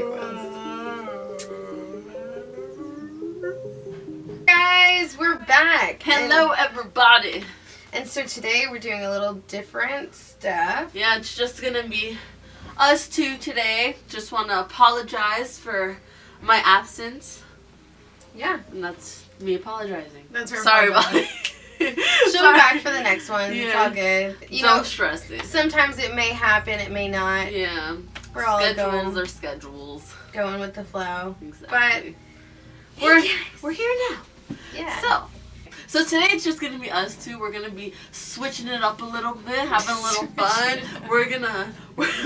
likewise. Guys, we're back. Hello, everybody. And so today we're doing a little different stuff. Yeah, it's just gonna be us two today. Just want to apologize for my absence. Yeah. And that's me apologizing. That's her Sorry apology. about it. She'll be back for the next one. Yeah. It's all good. Don't stress it. Sometimes it may happen, it may not. Yeah. We're all schedules. Going with the flow. Exactly. But we're here now. Yeah. So today it's just gonna be us two. We're gonna be switching it up a little bit, having a little fun. We're gonna get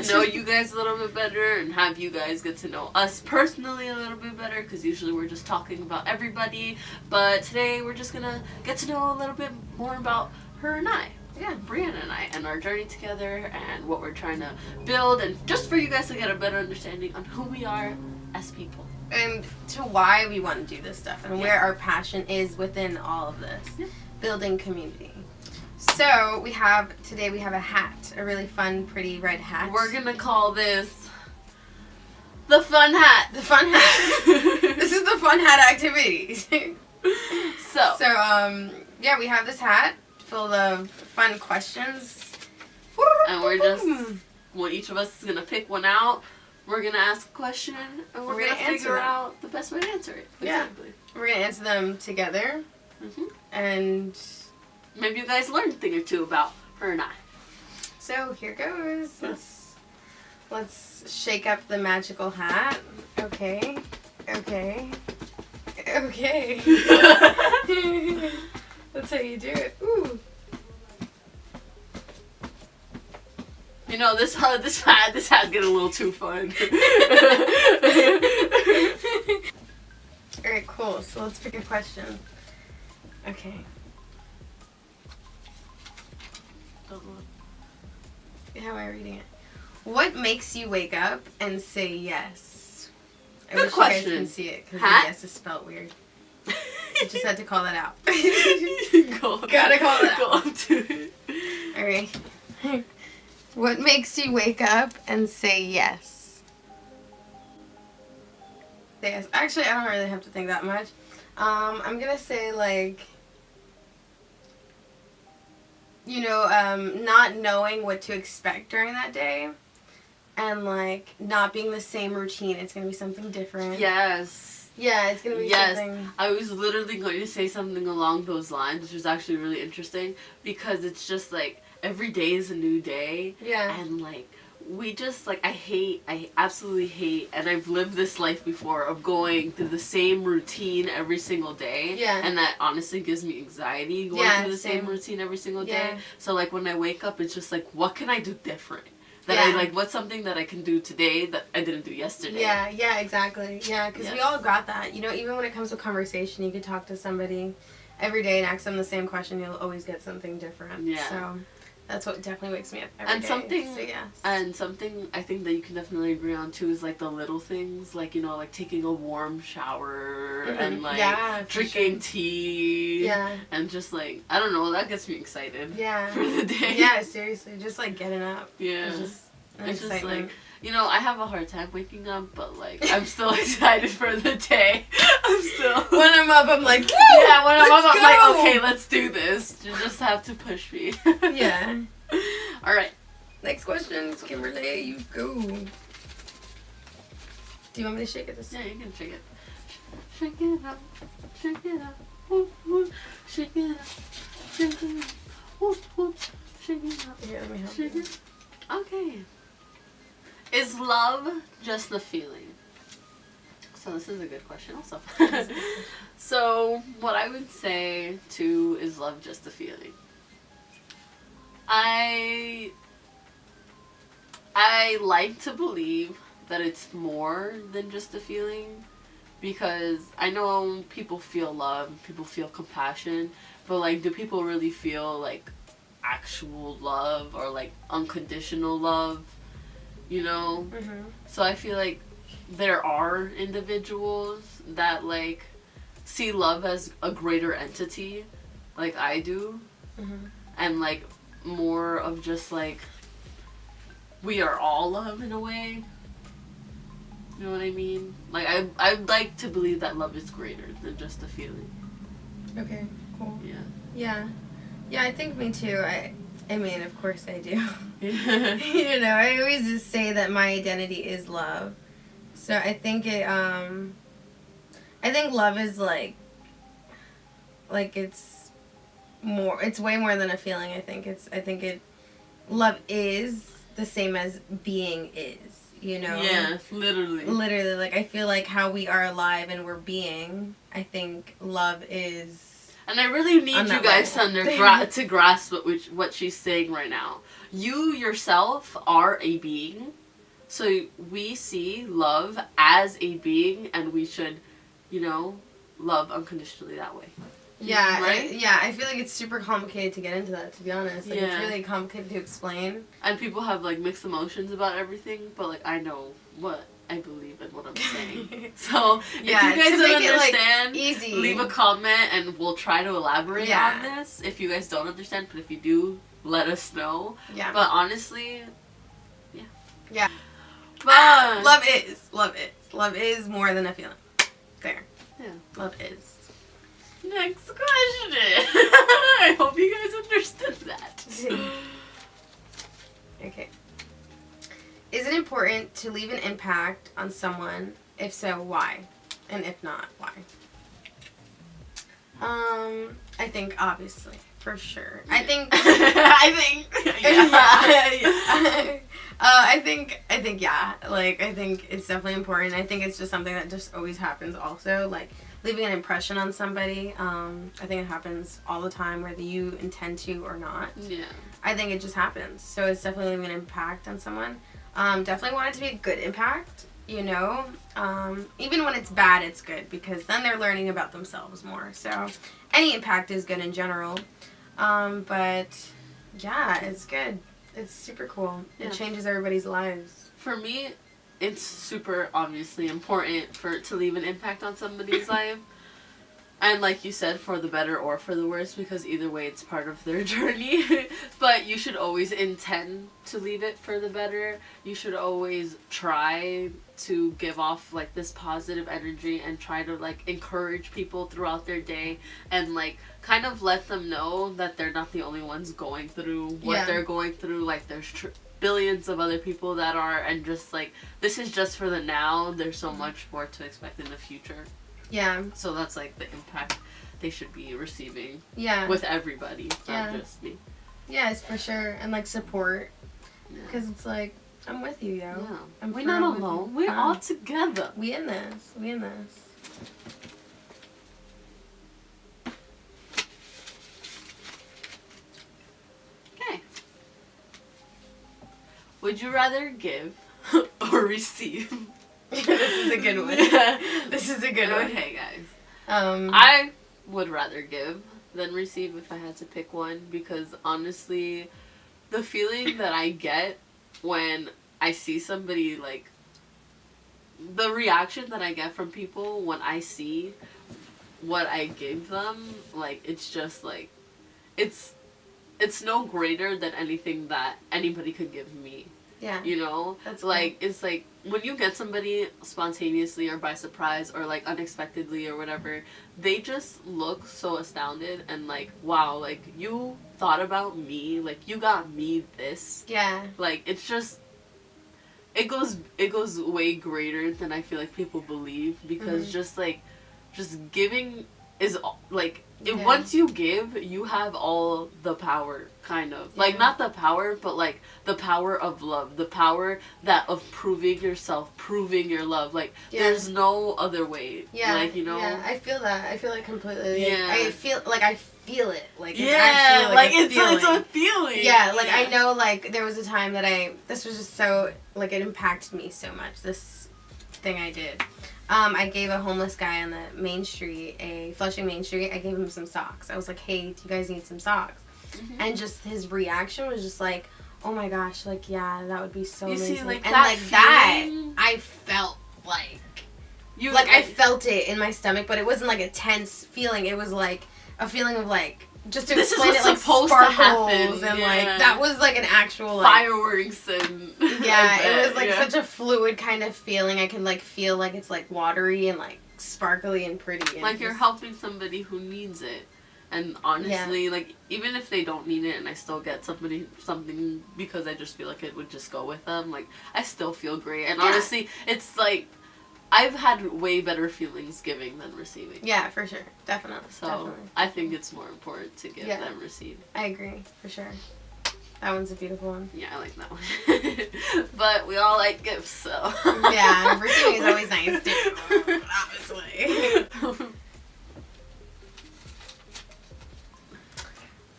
to know you guys a little bit better and have you guys get to know us personally a little bit better, because usually we're just talking about everybody. But today we're just gonna get to know a little bit more about her and I. Yeah, Brianna and I, and our journey together and what we're trying to build, and just for you guys to get a better understanding on who we are as people. And to why we want to do this stuff and where our passion is within all of this. Yeah. Building community. So today we have a hat, a really fun, pretty red hat. We're going to call this the fun hat. The fun hat. This is the fun hat activity. So, yeah, we have this hat full of fun questions. And each of us is going to pick one out. We're going to ask a question, and we're going to figure out the best way to answer it. Exactly. Yeah. We're going to answer them together. Mm-hmm. And maybe you guys learned a thing or two about her and I. So here goes. Let's shake up the magical hat. Okay. That's how you do it. Ooh. You know, this hat's getting a little too fun. Alright, cool. So let's pick a question. Okay. How am I reading it? What makes you wake up and say yes? I Good wish question. You guys can see it because the yes is spelled weird. I just had to call that out. Gotta call it out. Go up to it. Alright. What makes you wake up and say yes? Yes. Actually, I don't really have to think that much. I'm gonna say not knowing what to expect during that day, and not being the same routine. It's gonna be something different. Yes. Yeah, it's gonna be something. I was literally going to say something along those lines, which was actually really interesting, because it's just every day is a new day. Yeah. And we just I absolutely hate, and I've lived this life before of going through the same routine every single day. Yeah. And that honestly gives me anxiety going through the same routine every single day. So when I wake up, it's just what can I do different? What's something that I can do today that I didn't do yesterday? Yeah, exactly. Yeah, because we all got that. Even when it comes to conversation, you could talk to somebody every day and ask them the same question. You'll always get something different. Yeah. So that's what definitely wakes me up every day. And something I think that you can definitely agree on too is the little things, taking a warm shower and drinking tea. Yeah. And just I don't know, that gets me excited. Yeah. For the day. Yeah, seriously, just getting up. Yeah. It's just I have a hard time waking up, but I'm still excited for the day. When I'm up, I'm woo! Yeah, when I'm up, I'm okay, let's do this. You just have to push me. Yeah. All right. Next question, Kimberly, you go. Do you want me to shake it this time? Yeah, you can shake it. Shake it up, shake it up, whoop, whoop, shake it up, shake it up, whoop, whoop, shake it up. Here, let me help you. It. Okay. Is love just a feeling? So this is a good question also. So what I would say too is love just a feeling. I like to believe that it's more than just a feeling, because I know people feel love, people feel compassion, but do people really feel actual love or unconditional love? Mm-hmm. So I feel there are individuals that see love as a greater entity, I do. Mm-hmm. And more of just we are all love in a way. You know what I mean? Like, I'd like to believe that love is greater than just a feeling. Okay, cool. Yeah. Yeah. Yeah, I think me too. I mean, of course I do. You know, I always just say that my identity is love. So I think I think love is like it's way more than a feeling. Love is the same as being is, you know? Yeah, literally. Literally, like, I feel like how we are alive and we're being, I think love is... And I really need you guys to grasp what she's saying right now. You yourself are a being, so we see love as a being, and we should, you know, love unconditionally that way. Yeah, right? I feel like it's super complicated to get into that, to be honest. Like, it's really complicated to explain. And people have, like, mixed emotions about everything, but, like, I know what I believe in what I'm saying. So, if you guys don't understand, easy. Leave a comment and we'll try to elaborate on this. If you guys don't understand, but if you do, let us know. Yeah. But honestly, yeah. Yeah. But Love is more than a feeling. There. Yeah. Love is. Next question. I hope you guys understood that. Okay. Is it important to leave an impact on someone? If so, why? And if not, why? I think obviously, for sure. I think. Yeah. Like, I think it's definitely important. I think it's just something that just always happens. Also, like, leaving an impression on somebody. I think it happens all the time, whether you intend to or not. Yeah. I think it just happens. So it's definitely leaving an impact on someone. Definitely want it to be a good impact, you know. Even when it's bad, it's good, because then they're learning about themselves more. So any impact is good in general. But yeah, it's good. It's super cool. It changes everybody's lives. For me, it's super obviously important to leave an impact on somebody's life. And like you said, for the better or for the worse, because either way it's part of their journey. But you should always intend to leave it for the better. You should always try to give off, like, this positive energy and try to, like, encourage people throughout their day and, like, kind of let them know that they're not the only ones going through what they're going through. Like, there's billions of other people that are, and just, like, this is just for the now. There's so much more to expect in the future. Yeah. So that's, like, the impact they should be receiving. Yeah. With everybody, not just me. Yes, for sure. And, like, support. Because it's like, I'm with you, yo. Yeah. We're not alone. We're all together. We in this. Okay. Would you rather give or receive? This is a good one. This is a good one. Okay, guys. I would rather give than receive if I had to pick one, because honestly, the feeling that I get when I see somebody, like, the reaction that I get from people when I see what I give them, like, it's just, like, it's no greater than anything that anybody could give me. Yeah. You know? That's like, cool. It's like, when you get somebody spontaneously or by surprise or, like, unexpectedly or whatever, they just look so astounded and, like, wow, like, you thought about me, like, you got me this. Yeah. Like, it's just, it goes way greater than I feel like people believe, because just giving is, like, once you give, you have all the power, kind of. Yeah. Like, not the power, but, like, the power of love. The power of proving yourself, proving your love. Like, there's no other way. Yeah. Like, you know? Yeah, I feel that. I feel it completely. Yeah. I feel it. Like, it's yeah, actually, like, it's a feeling. Yeah, like, I know, like, there was a time that this was just so, like, it impacted me so much, this thing I did. I gave a homeless guy on the main street, Flushing Main Street, I gave him some socks. I was like, hey, do you guys need some socks? Mm-hmm. And just his reaction was just like, oh my gosh, like, yeah, that would be so amazing. See, like, and that like feeling, that, I felt I felt it in my stomach, but it wasn't like a tense feeling. It was like a feeling of, like, just to this explain is it, like supposed sparkles to happen. and Yeah. like that was like an actual like, fireworks and yeah, it was like such a fluid kind of feeling. I can like feel like it's like watery and like sparkly and pretty. And like you're helping somebody who needs it. And honestly, like, even if they don't need it and I still get something because I just feel like it would just go with them, like, I still feel great. And honestly, it's like, I've had way better feelings giving than receiving. Yeah, for sure. Definitely. So, definitely. I think it's more important to give than receive. I agree, for sure. That one's a beautiful one. Yeah, I like that one. But we all like gifts, so. Yeah, receiving is always nice, too. Obviously.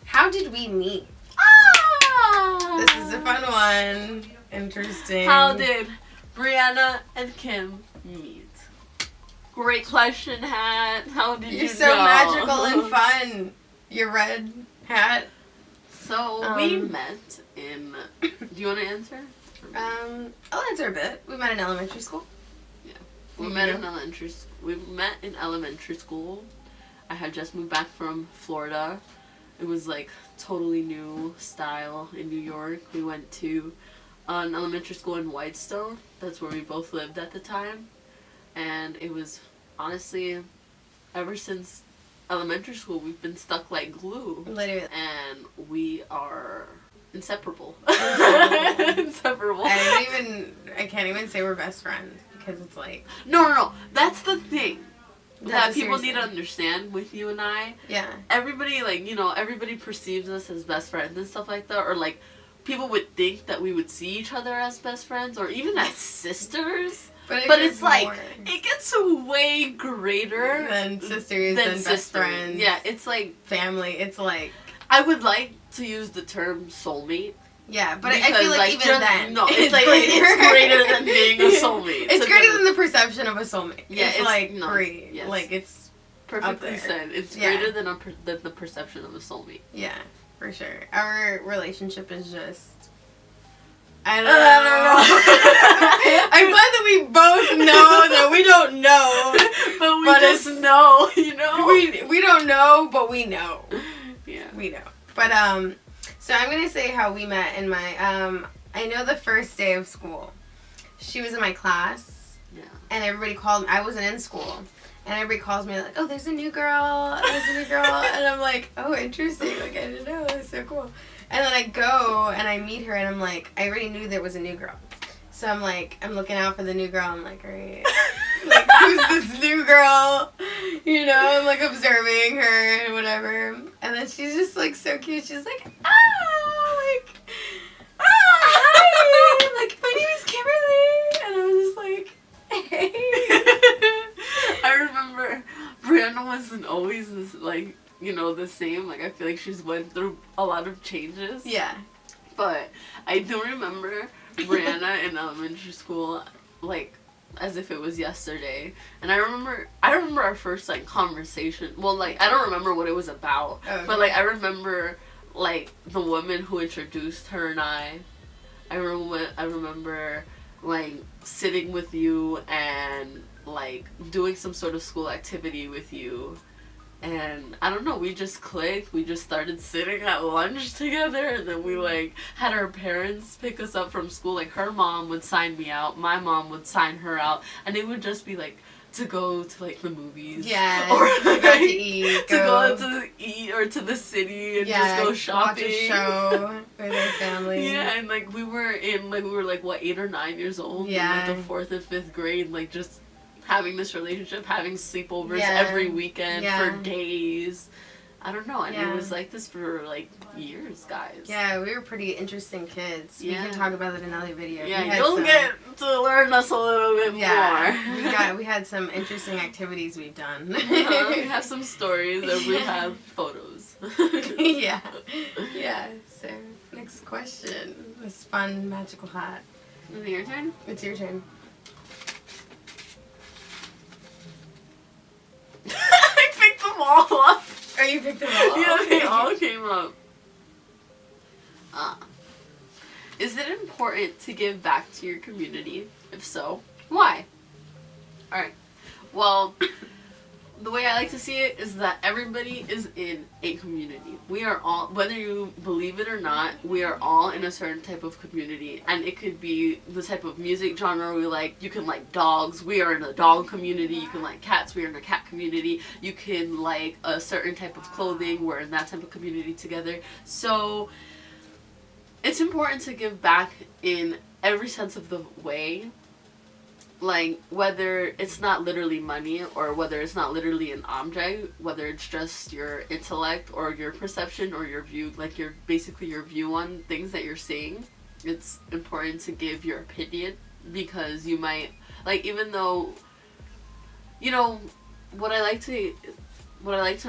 How did we meet? Ah! This is a fun one. Interesting. How did Brianna and Kim meet? Great question, hat. How did you know? You're so magical and fun. Your red hat. So we met in. Do you want to answer? I'll answer a bit. We met in elementary school. Yeah, we met in elementary. We met in elementary school. I had just moved back from Florida. It was like totally new style in New York. We went to an elementary school in Whitestone. That's where we both lived at the time. And it was honestly, ever since elementary school, we've been stuck like glue. Literally. And we are inseparable. Inseparable. Inseparable. I can't even say we're best friends because it's like. No. That's the thing. That people serious need to understand with you and I. Yeah. Everybody, like, you know, everybody perceives us as best friends and stuff like that. Or, like, people would think that we would see each other as best friends or even as sisters. But it's like, it gets way greater than sisters, than best friends. Yeah, it's like family. It's like. I would like to use the term soulmate. Yeah, but I feel like even then. No, it's like, it's greater than being a soulmate. It's greater than the perception of a soulmate. Yeah, it's like great. Yes. Like it's perfectly said. It's greater than the perception of a soulmate. Yeah, for sure. Our relationship is just. I don't know. I'm glad that we both know that we don't know, but we just know. You know, we don't know, but we know. Yeah, we know. But so I'm gonna say how we met in my I know the first day of school. She was in my class. Yeah. And everybody called me. I wasn't in school. And everybody calls me like, oh, there's a new girl. There's a new girl. And I'm like, oh, interesting. Like, I didn't know. That's so cool. And then I go and I meet her and I'm like, I already knew there was a new girl. So I'm like, I'm looking out for the new girl. I'm like, all right. Like, who's this new girl? You know, I'm like observing her and whatever. And then she's just like so cute. She's like, hi. Like, my name is Kimberly. And I was just like, hey. I remember Brianna wasn't always this, like, you know, the same. Like, I feel like she's went through a lot of changes. Yeah. But I do remember Brianna in elementary school, like, as if it was yesterday. And I remember our first, like, conversation. Well, like, I don't remember what it was about. Okay. But, like, I remember, like, the woman who introduced her and I. I remember, like, sitting with you and, like, doing some sort of school activity with you. And I don't know, we just clicked. We just started sitting at lunch together, and then we like had our parents pick us up from school. Like, her mom would sign me out, my mom would sign her out, and it would just be like to go to like the movies, or to go to eat, or to the city and just go shopping, watch a show with our family. Yeah, and like we were what, 8 or 9 years old, in like the 4th and 5th grade, like just having this relationship, having sleepovers every weekend for days. I don't know. And it was like this for like years, guys. Yeah, we were pretty interesting kids. Yeah. We can talk about it in another video. Yeah, you'll get to learn us a little bit more. We had some interesting activities we've done. We have some stories and we have photos. Yeah. So, next question. This fun, magical hat. Is it your turn? It's your turn. I picked them all up. Oh, you picked them all up? Yeah, they all came up. Is it important to give back to your community? If so, why? Alright. Well, the way I like to see it is that everybody is in a community. We are all, whether you believe it or not, we are all in a certain type of community. And it could be the type of music genre we like. You can like dogs. We are in a dog community. You can like cats. We are in a cat community. You can like a certain type of clothing. We're in that type of community together. So it's important to give back in every sense of the way. Like, whether it's not literally money or whether it's not literally an object, whether it's just your intellect or your perception or your view, like your basically your view on things that you're seeing, it's important to give your opinion, because you might, like, even though, you know, what I like to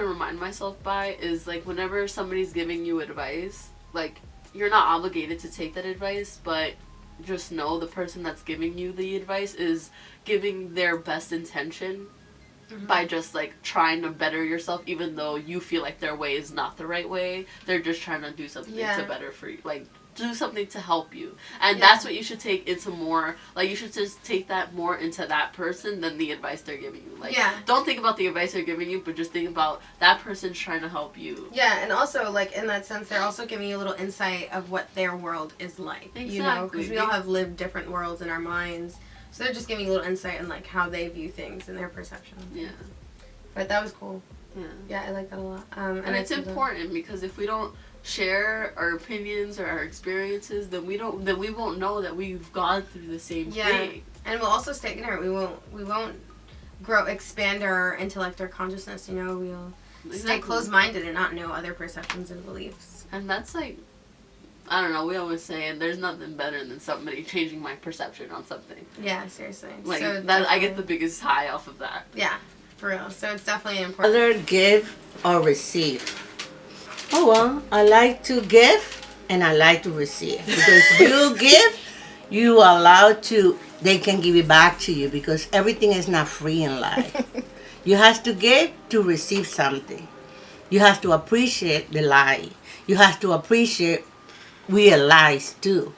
remind myself by is, like, whenever somebody's giving you advice, like, you're not obligated to take that advice, but just know the person that's giving you the advice is giving their best intention by just like trying to better yourself, even though you feel like their way is not the right way. They're just trying to do something to better for you, like do something to help you. And that's what you should take into more, like you should just take that more into that person than the advice they're giving you. Like, don't think about the advice they're giving you, but just think about that person's trying to help you. Yeah, and also, like, in that sense, they're also giving you a little insight of what their world is like. Exactly. You know, because we all have lived different worlds in our minds. So they're just giving you a little insight in, like, how they view things and their perception. Yeah. But that was cool. Yeah, I like that a lot. And it's important, because if we don't share our opinions or our experiences, then we won't know that we've gone through the same thing. And we'll also stay ignorant. We won't expand our intellect or consciousness. You know, we'll stay closed-minded and not know other perceptions and beliefs. And that's like, I don't know, we always say there's nothing better than somebody changing my perception on something. Yeah, seriously. Like, so that I get the biggest high off of that. Yeah, for real. So it's definitely important. Either give or receive. Oh, well, I like to give and I like to receive. Because you give, you allow to, they can give it back to you, because everything is not free in life. You have to give to receive something. You have to appreciate the lie. You have to appreciate realize too.